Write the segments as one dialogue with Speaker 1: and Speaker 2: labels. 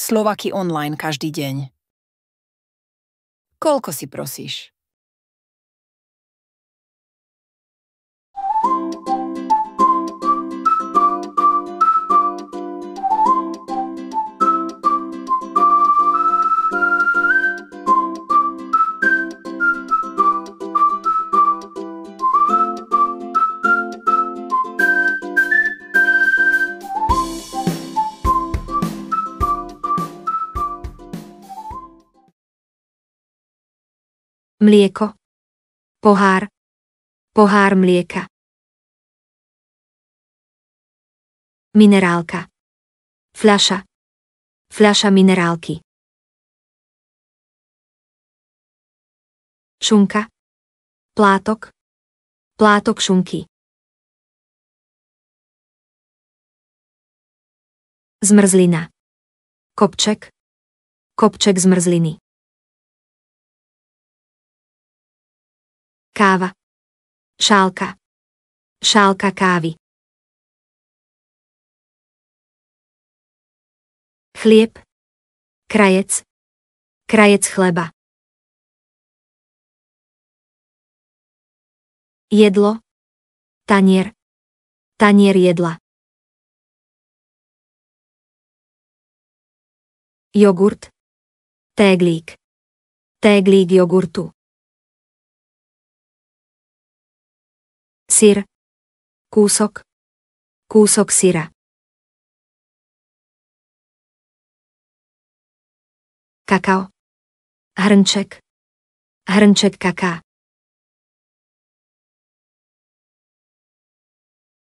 Speaker 1: Slovaky online každý deň. Koľko si prosíš?
Speaker 2: Mlieko. Pohár. Pohár mlieka. Minerálka. Fľaša. Fľaša minerálky. Šunka. Plátok. Plátok šunky. Zmrzlina. Kopček. Kopček zmrzliny. Káva. Šálka. Šálka kávy. Chlieb. Krajec. Krajec chleba. Jedlo. Tanier. Tanier jedla. Jogurt. Téglík. Téglík jogurtu. Syr. Kúsok. Kúsok syra. Kakao. Hrnček. Hrnček kaká.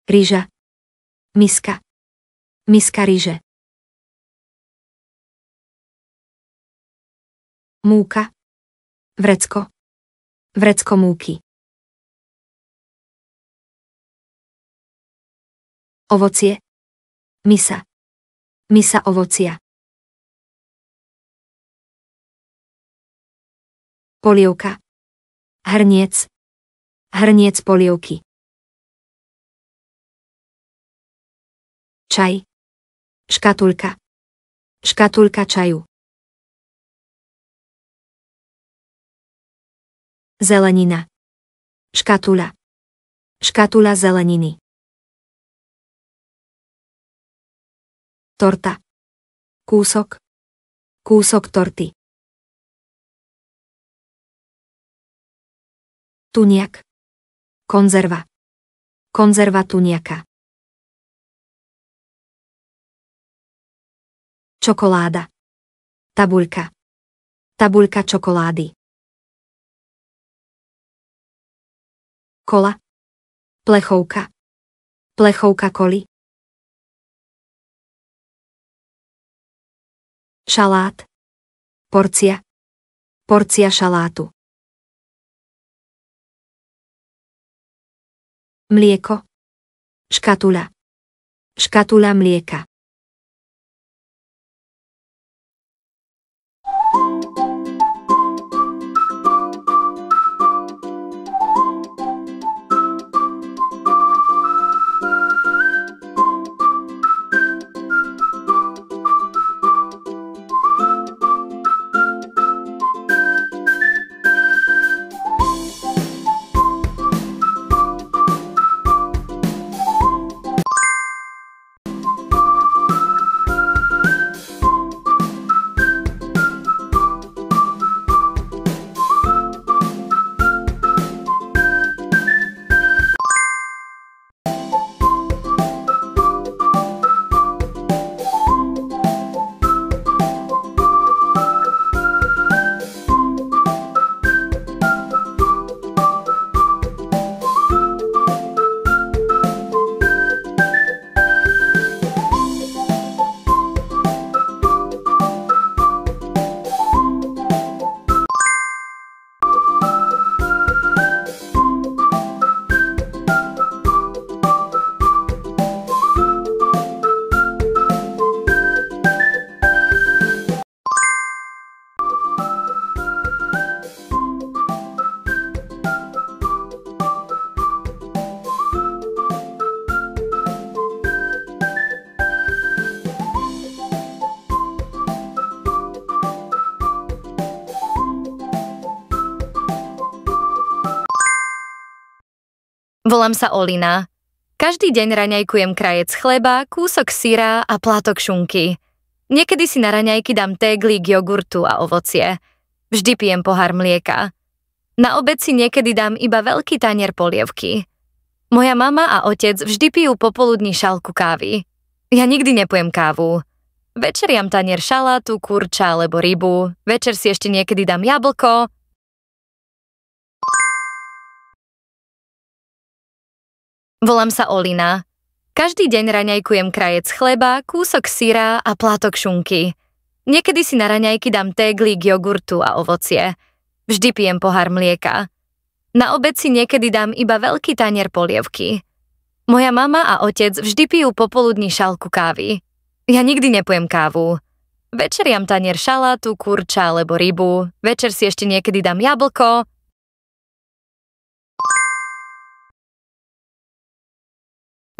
Speaker 2: Ryža. Miska. Miska ryže. Múka. Vrecko. Vrecko múky. Ovocie. Misa. Misa ovocia. Polievka. Hrniec. Hrniec polievky. Čaj. Škatulka. Škatulka čaju. Zelenina. Škatula. Škatula zeleniny. Torta. Kúsok. Kúsok torty. Tuniak. Konzerva. Konzerva tuniaka. Čokoláda. Tabuľka. Tabuľka čokolády. Kola. Plechovka. Plechovka koli. Šalát. Porcia. Porcia šalátu. Mlieko. Škatula. Škatula mlieka.
Speaker 3: Volám sa Olina. Každý deň raňajkujem krajec chleba, kúsok syra a plátok šunky. Niekedy si na raňajky dám téglík jogurtu a ovocie. Vždy pijem pohár mlieka. Na obed si niekedy dám iba veľký tanier polievky. Moja mama a otec vždy pijú popoludní šálku kávy. Ja nikdy nepijem kávu. Večeriam tanier šalátu, kurča alebo rybu. Večer si ešte niekedy dám jablko. Volám sa Olina. Každý deň raňajkujem krajec chleba, kúsok syra a plátok šunky. Niekedy si na raňajky dám téglík jogurtu a ovocie. Vždy pijem pohár mlieka. Na obed si niekedy dám iba veľký tanier polievky. Moja mama a otec vždy pijú popoludní šálku kávy. Ja nikdy nepijem kávu. Večeriam tanier šalátu, kurča alebo rybu. Večer si ešte niekedy dám jablko.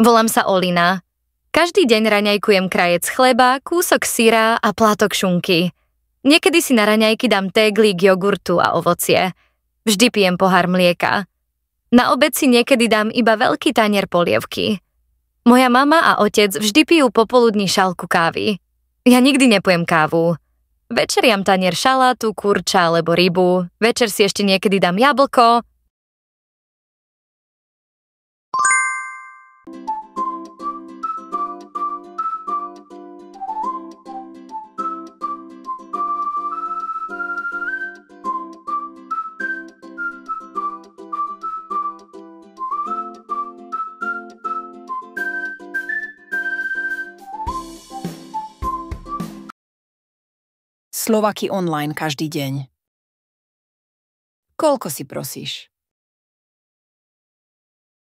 Speaker 3: Volám sa Olina. Každý deň raňajkujem krajec chleba, kúsok syra a plátok šunky. Niekedy si na raňajky dám téglík jogurtu a ovocie. Vždy pijem pohár mlieka. Na obed si niekedy dám iba veľký tanier polievky. Moja mama a otec vždy pijú popoludní šálku kávy. Ja nikdy nepijem kávu. Večeriam tanier šalátu, kurča alebo rybu. Večer si ešte niekedy dám jablko.
Speaker 1: Slovaky online každý deň. Koľko si prosíš?